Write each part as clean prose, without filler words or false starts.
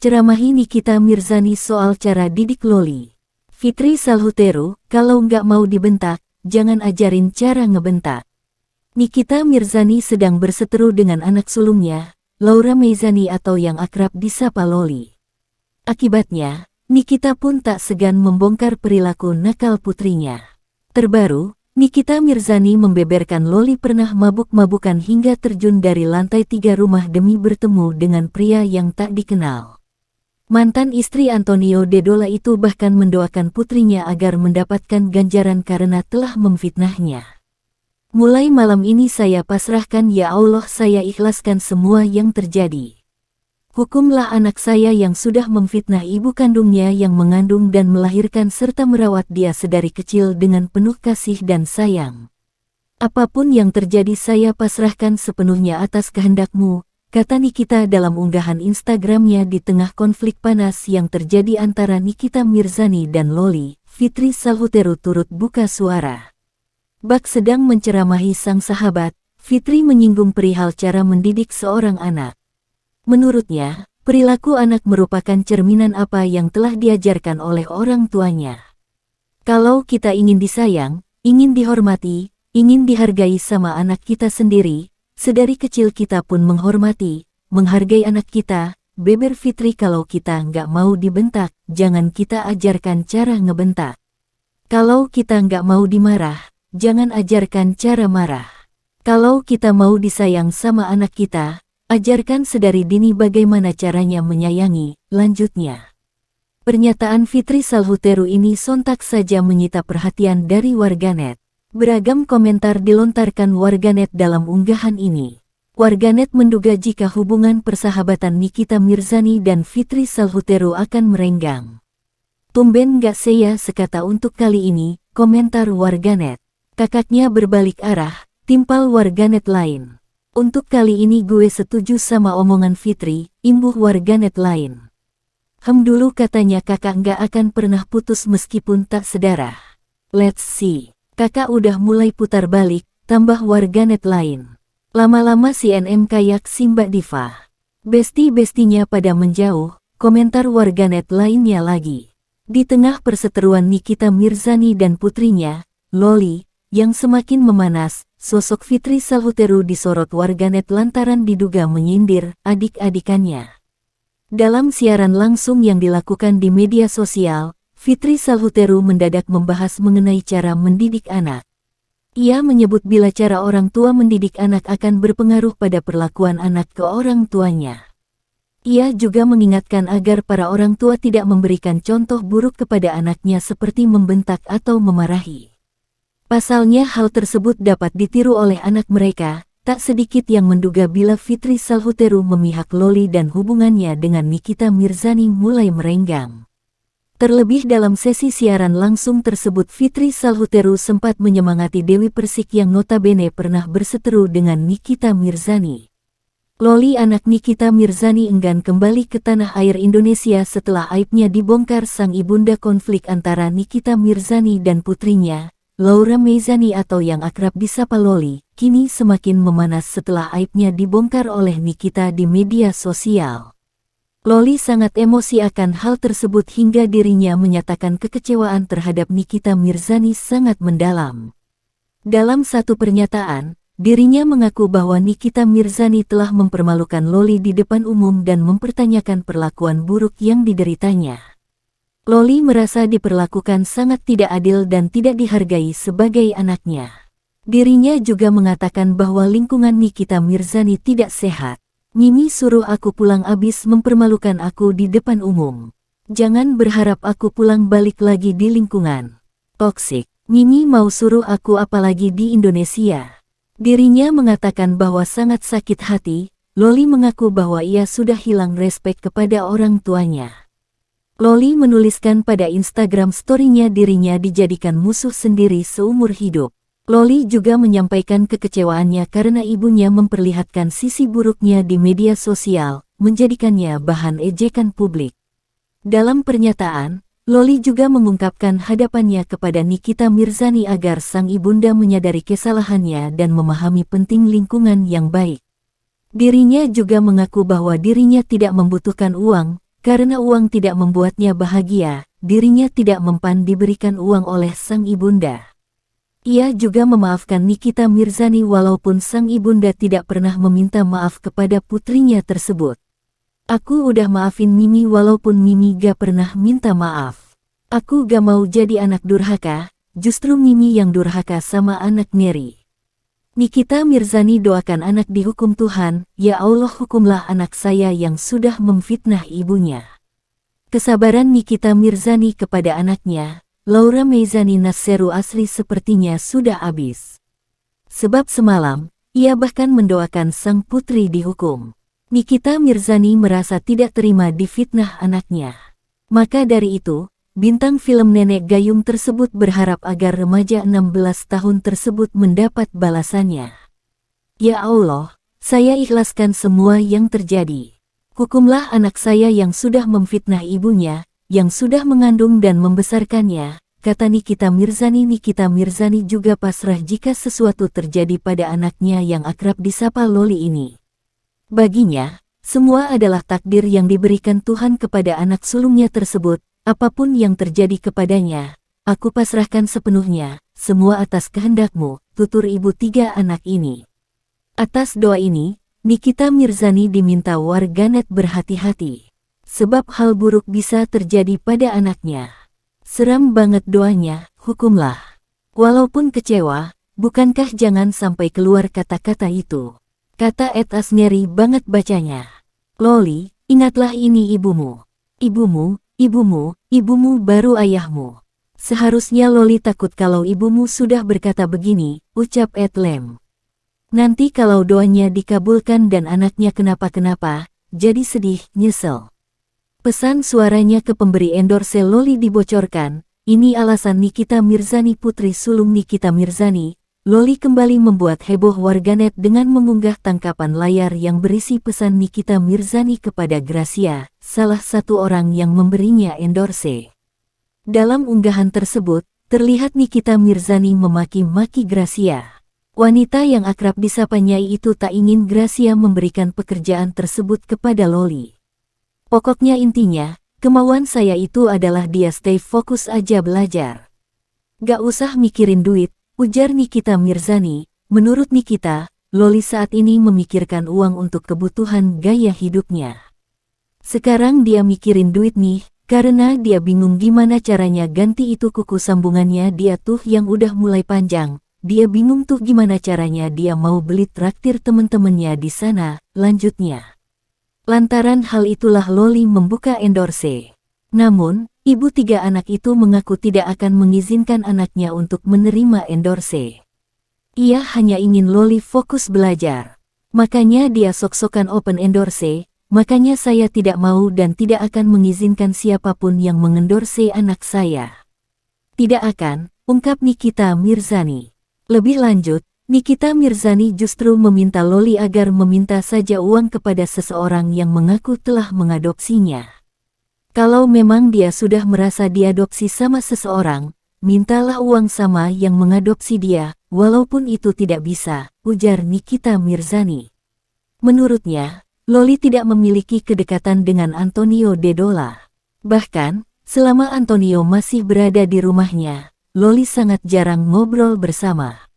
ceramahi Nikita Mirzani soal cara didik Loli. Fitri Salhuteru, kalau nggak mau dibentak, jangan ajarin cara ngebentak. Nikita Mirzani sedang berseteru dengan anak sulungnya, Laura Meizani atau yang akrab disapa Loli. Akibatnya, Nikita pun tak segan membongkar perilaku nakal putrinya. Terbaru, Nikita Mirzani membeberkan Loli pernah mabuk-mabukan hingga terjun dari lantai 3 rumah demi bertemu dengan pria yang tak dikenal. Mantan istri Antonio Dedola itu bahkan mendoakan putrinya agar mendapatkan ganjaran karena telah memfitnahnya. Mulai malam ini saya pasrahkan, ya Allah, saya ikhlaskan semua yang terjadi. Hukumlah anak saya yang sudah memfitnah ibu kandungnya yang mengandung dan melahirkan serta merawat dia sedari kecil dengan penuh kasih dan sayang. Apapun yang terjadi saya pasrahkan sepenuhnya atas kehendakmu, kata Nikita dalam unggahan Instagramnya di tengah konflik panas yang terjadi antara Nikita Mirzani dan Loli. Fitri Salhuteru turut buka suara. Bak sedang menceramahi sang sahabat, Fitri menyinggung perihal cara mendidik seorang anak. Menurutnya, perilaku anak merupakan cerminan apa yang telah diajarkan oleh orang tuanya. Kalau kita ingin disayang, ingin dihormati, ingin dihargai sama anak kita sendiri, sedari kecil kita pun menghormati, menghargai anak kita, beber Fitri. Kalau kita nggak mau dibentak, jangan kita ajarkan cara ngebentak. Kalau kita nggak mau dimarah, jangan ajarkan cara marah. Kalau kita mau disayang sama anak kita, ajarkan sedari dini bagaimana caranya menyayangi, lanjutnya. Pernyataan Fitri Salhuteru ini sontak saja menyita perhatian dari warganet. Beragam komentar dilontarkan warganet dalam unggahan ini. Warganet menduga jika hubungan persahabatan Nikita Mirzani dan Fitri Salhuteru akan merenggang. Tumben gak saya sekata untuk kali ini, komentar warganet. Kakaknya berbalik arah, timpal warganet lain. Untuk kali ini gue setuju sama omongan Fitri, imbuh warganet lain. Dulu katanya kakak nggak akan pernah putus meskipun tak sedarah. Let's see. Kakak udah mulai putar balik, tambah warganet lain. Lama-lama CNN kayak Simba Diva. Besti-bestinya pada menjauh, komentar warganet lainnya lagi. Di tengah perseteruan Nikita Mirzani dan putrinya, Loli, yang semakin memanas, sosok Fitri Salhuteru disorot warganet lantaran diduga menyindir adik-adikannya. Dalam siaran langsung yang dilakukan di media sosial, Fitri Salhuteru mendadak membahas mengenai cara mendidik anak. Ia menyebut bila cara orang tua mendidik anak akan berpengaruh pada perlakuan anak ke orang tuanya. Ia juga mengingatkan agar para orang tua tidak memberikan contoh buruk kepada anaknya seperti membentak atau memarahi. Pasalnya hal tersebut dapat ditiru oleh anak mereka. Tak sedikit yang menduga bila Fitri Salhuteru memihak Loli dan hubungannya dengan Nikita Mirzani mulai merenggang. Terlebih dalam sesi siaran langsung tersebut Fitri Salhuteru sempat menyemangati Dewi Persik yang notabene pernah berseteru dengan Nikita Mirzani. Loli, anak Nikita Mirzani, enggan kembali ke tanah air Indonesia setelah aibnya dibongkar sang ibunda. Konflik antara Nikita Mirzani dan putrinya, Laura Meizani atau yang akrab disapa Loli, kini semakin memanas setelah aibnya dibongkar oleh Nikita di media sosial. Loli sangat emosi akan hal tersebut hingga dirinya menyatakan kekecewaan terhadap Nikita Mirzani sangat mendalam. Dalam satu pernyataan, dirinya mengaku bahwa Nikita Mirzani telah mempermalukan Loli di depan umum dan mempertanyakan perlakuan buruk yang dideritanya. Loli merasa diperlakukan sangat tidak adil dan tidak dihargai sebagai anaknya. Dirinya juga mengatakan bahwa lingkungan Nikita Mirzani tidak sehat. Mimi suruh aku pulang abis mempermalukan aku di depan umum. Jangan berharap aku pulang balik lagi di lingkungan toksik. Mimi mau suruh aku apalagi di Indonesia. Dirinya mengatakan bahwa sangat sakit hati. Loli mengaku bahwa ia sudah hilang respek kepada orang tuanya. Loli menuliskan pada Instagram story-nya dirinya dijadikan musuh sendiri seumur hidup. Loli juga menyampaikan kekecewaannya karena ibunya memperlihatkan sisi buruknya di media sosial, menjadikannya bahan ejekan publik. Dalam pernyataan, Loli juga mengungkapkan hadapannya kepada Nikita Mirzani agar sang ibunda menyadari kesalahannya dan memahami penting lingkungan yang baik. Dirinya juga mengaku bahwa dirinya tidak membutuhkan uang, karena uang tidak membuatnya bahagia, dirinya tidak mempan diberikan uang oleh sang ibunda. Ia juga memaafkan Nikita Mirzani walaupun sang ibunda tidak pernah meminta maaf kepada putrinya tersebut. Aku udah maafin Mimi walaupun Mimi gak pernah minta maaf. Aku gak mau jadi anak durhaka, justru Mimi yang durhaka sama anak Neri. Nikita Mirzani doakan anak dihukum Tuhan, ya Allah hukumlah anak saya yang sudah memfitnah ibunya. Kesabaran Nikita Mirzani kepada anaknya, Laura Meizani Nasseru asli sepertinya sudah habis. Sebab semalam, ia bahkan mendoakan sang putri dihukum. Nikita Mirzani merasa tidak terima difitnah anaknya. Maka dari itu, bintang film Nenek Gayung tersebut berharap agar remaja 16 tahun tersebut mendapat balasannya. Ya Allah, saya ikhlaskan semua yang terjadi. Hukumlah anak saya yang sudah memfitnah ibunya, yang sudah mengandung dan membesarkannya, kata Nikita Mirzani. Nikita Mirzani juga pasrah jika sesuatu terjadi pada anaknya yang akrab disapa Loli ini. Baginya, semua adalah takdir yang diberikan Tuhan kepada anak sulungnya tersebut, apapun yang terjadi kepadanya, aku pasrahkan sepenuhnya, semua atas kehendakmu, tutur ibu tiga anak ini. Atas doa ini, Nikita Mirzani diminta warganet berhati-hati. Sebab hal buruk bisa terjadi pada anaknya. Seram banget doanya, hukumlah. Walaupun kecewa, bukankah jangan sampai keluar kata-kata itu. Kata Ed Asneri banget bacanya. Loli, ingatlah ini ibumu. Ibumu baru ayahmu. Seharusnya Loli takut kalau ibumu sudah berkata begini, ucap Ed Lem. Nanti kalau doanya dikabulkan dan anaknya kenapa-kenapa, jadi sedih, nyesel. Pesan suaranya ke pemberi endorse Loli dibocorkan, ini alasan Nikita Mirzani putri sulung Nikita Mirzani. Loli kembali membuat heboh warganet dengan mengunggah tangkapan layar yang berisi pesan Nikita Mirzani kepada Gracia, salah satu orang yang memberinya endorse. Dalam unggahan tersebut, terlihat Nikita Mirzani memaki-maki Gracia. Wanita yang akrab disapa Nyai itu tak ingin Gracia memberikan pekerjaan tersebut kepada Loli. Pokoknya intinya, kemauan saya itu adalah dia stay fokus aja belajar. Gak usah mikirin duit, ujar Nikita Mirzani. Menurut Nikita, Loli saat ini memikirkan uang untuk kebutuhan gaya hidupnya. Sekarang dia mikirin duit nih, karena dia bingung gimana caranya ganti itu kuku sambungannya dia tuh yang udah mulai panjang. Dia bingung tuh gimana caranya dia mau beli traktir temen-temennya di sana, lanjutnya. Lantaran hal itulah Loli membuka endorse. Namun, ibu tiga anak itu mengaku tidak akan mengizinkan anaknya untuk menerima endorse. Ia hanya ingin Loli fokus belajar. Makanya dia sok-sokan open endorse, makanya saya tidak mau dan tidak akan mengizinkan siapapun yang mengendorse anak saya. Tidak akan, ungkap Nikita Mirzani. Lebih lanjut, Nikita Mirzani justru meminta Loli agar meminta saja uang kepada seseorang yang mengaku telah mengadopsinya. Kalau memang dia sudah merasa diadopsi sama seseorang, mintalah uang sama yang mengadopsi dia, walaupun itu tidak bisa, ujar Nikita Mirzani. Menurutnya, Loli tidak memiliki kedekatan dengan Antonio Dedola. Bahkan, selama Antonio masih berada di rumahnya, Loli sangat jarang ngobrol bersama.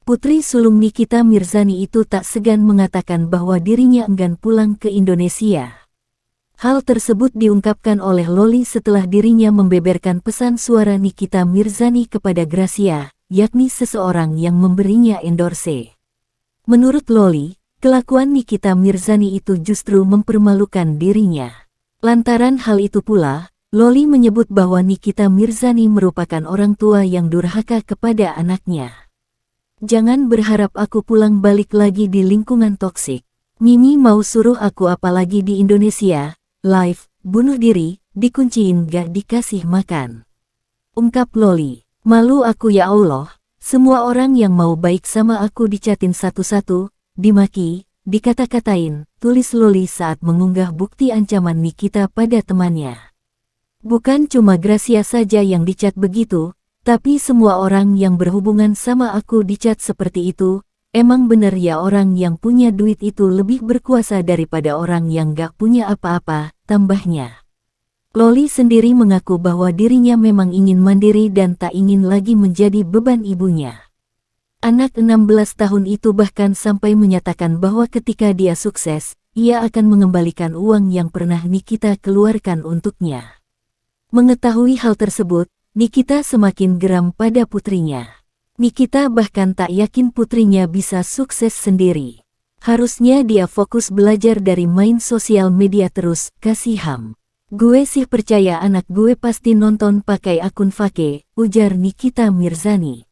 Putri sulung Nikita Mirzani itu tak segan mengatakan bahwa dirinya enggan pulang ke Indonesia. Hal tersebut diungkapkan oleh Loli setelah dirinya membeberkan pesan suara Nikita Mirzani kepada Gracia, yakni seseorang yang memberinya endorse. Menurut Loli, kelakuan Nikita Mirzani itu justru mempermalukan dirinya. Lantaran hal itu pula, Loli menyebut bahwa Nikita Mirzani merupakan orang tua yang durhaka kepada anaknya. Jangan berharap aku pulang balik lagi di lingkungan toksik. Mimi mau suruh aku apalagi di Indonesia, live, bunuh diri, dikunciin gak dikasih makan. Ungkap Loli, malu aku ya Allah, semua orang yang mau baik sama aku dicatin satu-satu, dimaki, dikata-katain, tulis Loli saat mengunggah bukti ancaman Nikita pada temannya. Bukan cuma Gracia saja yang dicat begitu, tapi semua orang yang berhubungan sama aku dicat seperti itu, Emang bener ya orang yang punya duit itu lebih berkuasa daripada orang yang gak punya apa-apa, tambahnya. Loli sendiri mengaku bahwa dirinya memang ingin mandiri dan tak ingin lagi menjadi beban ibunya. Anak 16 tahun itu bahkan sampai menyatakan bahwa ketika dia sukses, ia akan mengembalikan uang yang pernah Nikita keluarkan untuknya. Mengetahui hal tersebut, Nikita semakin geram pada putrinya. Nikita bahkan tak yakin putrinya bisa sukses sendiri. Harusnya dia fokus belajar dari main sosial media terus, kasih ham. Gue sih percaya anak gue pasti nonton pakai akun Fake, ujar Nikita Mirzani.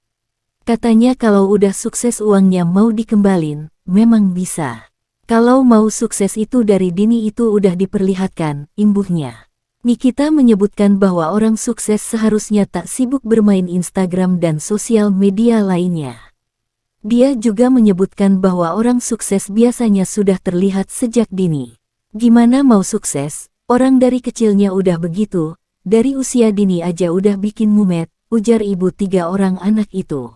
Katanya kalau udah sukses uangnya mau dikembalin, memang bisa. Kalau mau sukses itu dari dini itu udah diperlihatkan, imbuhnya. Nikita menyebutkan bahwa orang sukses seharusnya tak sibuk bermain Instagram dan sosial media lainnya. Dia juga menyebutkan bahwa orang sukses biasanya sudah terlihat sejak dini. Gimana mau sukses, orang dari kecilnya udah begitu, dari usia dini aja udah bikin mumet, ujar ibu 3 orang anak itu.